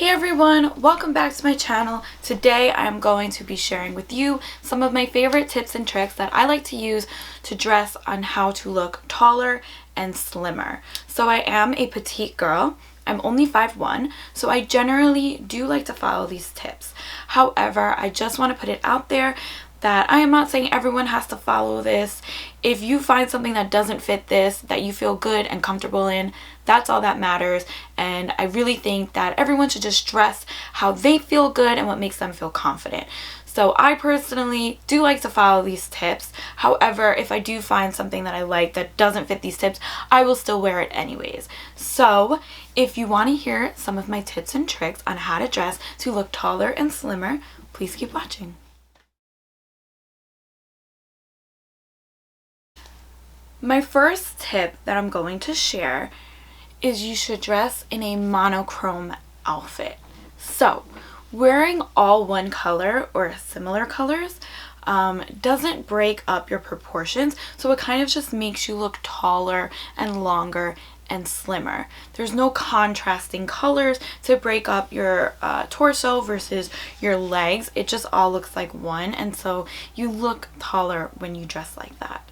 Hey everyone, welcome back to my channel. Today I'm going to be sharing with you some of my favorite tips and tricks that I like to use to dress on how to look taller and slimmer. So I am a petite girl. I'm only 5'1", so I generally do like to follow these tips. However, I just want to put it out there that I am not saying everyone has to follow this. If you find something that doesn't fit this, that you feel good and comfortable in, that's all that matters. And I really think that everyone should just dress how they feel good and what makes them feel confident. So I personally do like to follow these tips. However, if I do find something that I like that doesn't fit these tips, I will still wear it anyways. So if you want to hear some of my tips and tricks on how to dress to look taller and slimmer, please keep watching. My first tip that I'm going to share is you should dress in a monochrome outfit. So wearing all one color or similar colors doesn't break up your proportions, so it kind of just makes you look taller and longer and slimmer. There's no contrasting colors to break up your torso versus your legs. It just all looks like one, and so you look taller when you dress like that.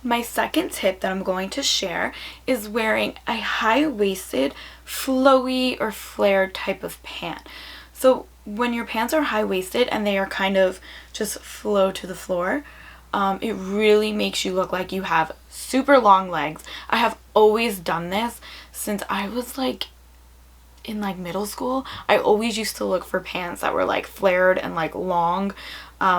My second tip that I'm going to share is wearing a high-waisted, flowy or flared type of pant. So when your pants are high-waisted and they are kind of just flow to the floor, it really makes you look like you have super long legs. I have always done this since I was in middle school. I always used to look for pants that were flared and long,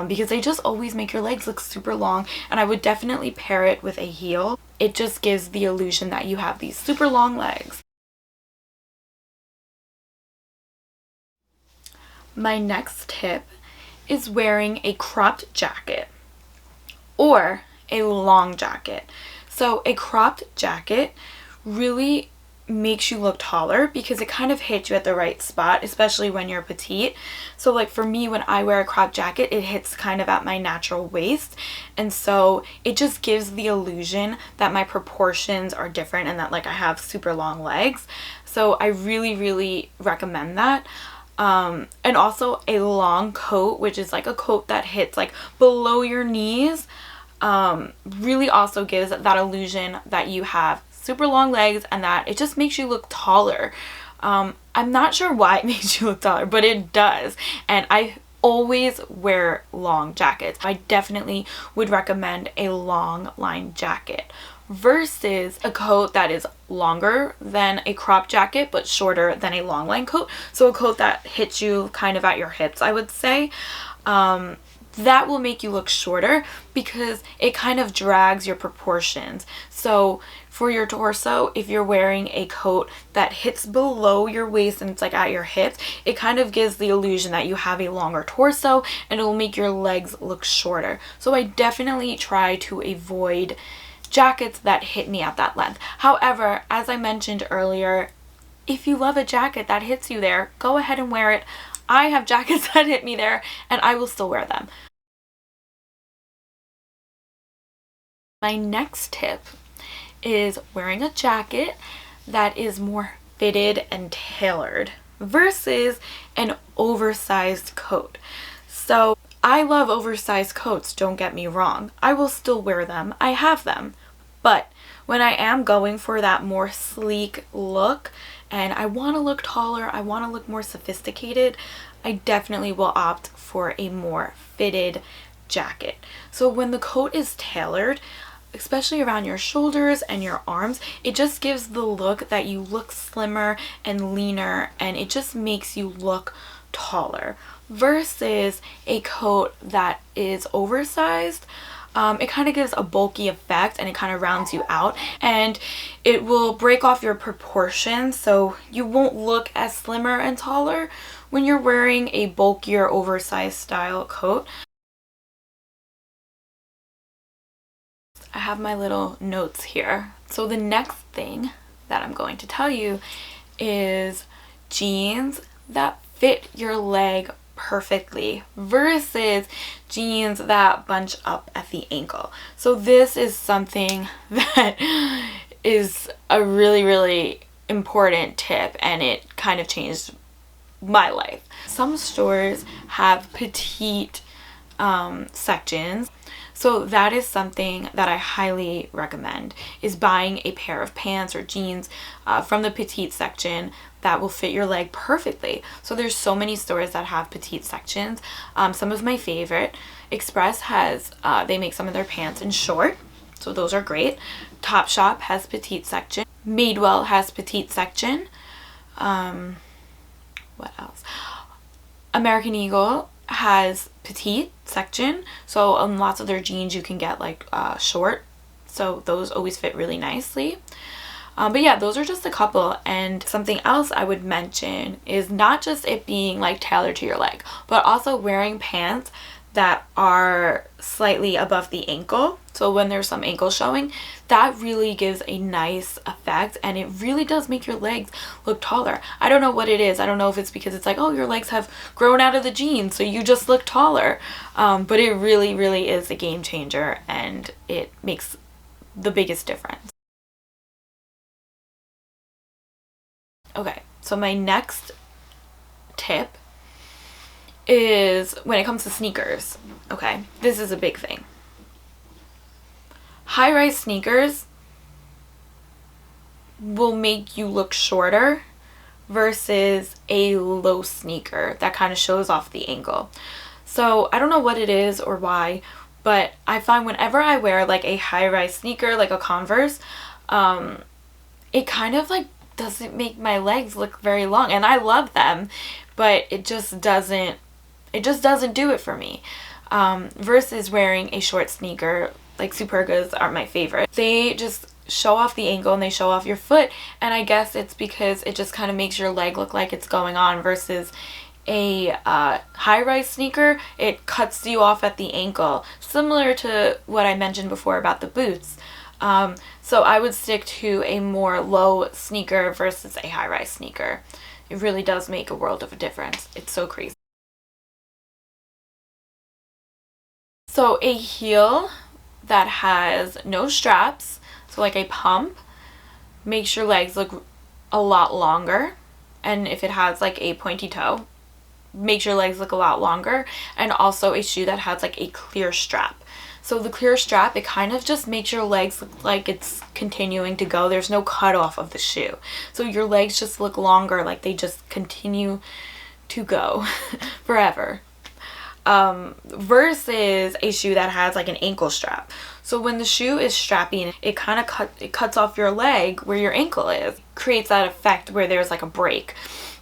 because they just always make your legs look super long, and I would definitely pair it with a heel. It just gives the illusion that you have these super long legs. My next tip is wearing a cropped jacket or a long jacket. So a cropped jacket really makes you look taller because it kind of hits you at the right spot, especially when you're petite. So for me, when I wear a cropped jacket, it hits kind of at my natural waist, and so it just gives the illusion that my proportions are different and that I have super long legs. So I really recommend that. And also a long coat, which is a coat that hits below your knees, really also gives that illusion that you have super long legs and that it just makes you look taller. I'm not sure why it makes you look taller, but it does. And I always wear long jackets. I definitely would recommend a long line jacket versus a coat that is longer than a crop jacket but shorter than a long line coat. So a coat that hits you kind of at your hips, I would say. That will make you look shorter because it kind of drags your proportions. So for your torso, if you're wearing a coat that hits below your waist and it's at your hips, it kind of gives the illusion that you have a longer torso, and it will make your legs look shorter. So I definitely try to avoid jackets that hit me at that length. However, as I mentioned earlier, if you love a jacket that hits you there, go ahead and wear it. I have jackets that hit me there and I will still wear them. My next tip is wearing a jacket that is more fitted and tailored versus an oversized coat. So I love oversized coats, don't get me wrong. I will still wear them. I have them. But when I am going for that more sleek look and I want to look taller, I want to look more sophisticated, I definitely will opt for a more fitted jacket. So when the coat is tailored, especially around your shoulders and your arms, it just gives the look that you look slimmer and leaner, and it just makes you look taller versus a coat that is oversized. It kind of gives a bulky effect and it kind of rounds you out, and it will break off your proportions, so you won't look as slimmer and taller when you're wearing a bulkier oversized style coat. I have my little notes here. So the next thing that I'm going to tell you is jeans that fit your leg perfectly versus jeans that bunch up at the ankle. So this is something that is a really, really important tip, and it kind of changed my life. Some stores have petite sections, so that is something that I highly recommend, is buying a pair of pants or jeans from the petite section that will fit your leg perfectly. So there's so many stores that have petite sections. Some of my favorite, Express has, they make some of their pants in short, so those are great. Topshop has petite section. Madewell has petite section. What else? American Eagle has petite section, so on lots of their jeans you can get like short, so those always fit really nicely. But yeah, those are just a couple. And something else I would mention is not just it being like tailored to your leg, but also wearing pants that are slightly above the ankle. So when there's some ankle showing, that really gives a nice effect, and it really does make your legs look taller. I don't know what it is. I don't know if it's because it's like, oh, your legs have grown out of the jeans, so you just look taller. But it really, really is a game changer, and it makes the biggest difference. Okay, so my next tip is when it comes to sneakers. Okay, this is a big thing. High-rise sneakers will make you look shorter versus a low sneaker that kind of shows off the ankle. So I don't know what it is or why, but I find whenever I wear like a high-rise sneaker, like a Converse, it kind of like doesn't make my legs look very long, and I love them, but it just doesn't do it for me. Versus wearing a short sneaker, like Supergas are my favorite. They just show off the ankle and they show off your foot, and I guess it's because it just kind of makes your leg look like it's going on, versus a high-rise sneaker, it cuts you off at the ankle, similar to what I mentioned before about the boots. So I would stick to a more low sneaker versus a high-rise sneaker. It really does make a world of a difference. It's so crazy. So a heel that has no straps, so like a pump, makes your legs look a lot longer. And if it has like a pointy toe, makes your legs look a lot longer. And also a shoe that has like a clear strap. So the clear strap, it kind of just makes your legs look like it's continuing to go. There's no cutoff of the shoe. So your legs just look longer, like they just continue to go forever. Versus a shoe that has like an ankle strap. So when the shoe is strappy, it kind of cuts off your leg where your ankle is. Creates that effect where there's like a break.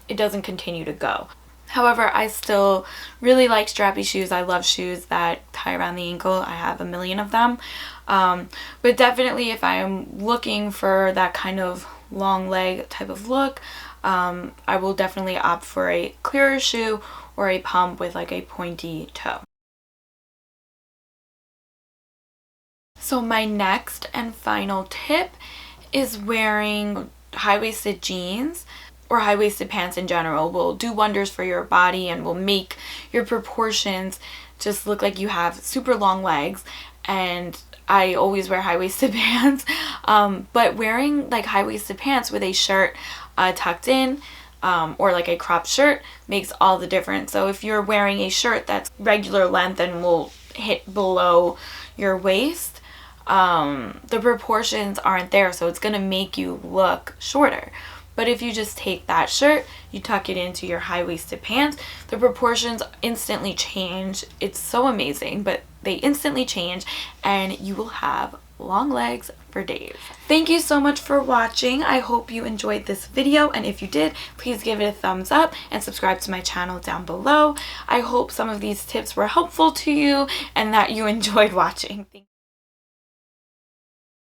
It doesn't continue to go. However, I still really like strappy shoes. I love shoes that tie around the ankle. I have a million of them. But definitely if I am looking for that kind of long leg type of look, I will definitely opt for a clearer shoe or a pump with like a pointy toe. So my next and final tip is wearing high-waisted jeans or high-waisted pants in general. Will do wonders for your body and will make your proportions just look like you have super long legs. And I always wear high-waisted pants, but wearing like high-waisted pants with a shirt tucked in, or like a cropped shirt, makes all the difference. So if you're wearing a shirt that's regular length and will hit below your waist, the proportions aren't there, so it's gonna make you look shorter. But if you just take that shirt, you tuck it into your high-waisted pants, the proportions instantly change. It's so amazing, but they instantly change and you will have long legs for days. Thank you so much for watching. I hope you enjoyed this video, and if you did, please give it a thumbs up and subscribe to my channel down below. I hope some of these tips were helpful to you and that you enjoyed watching.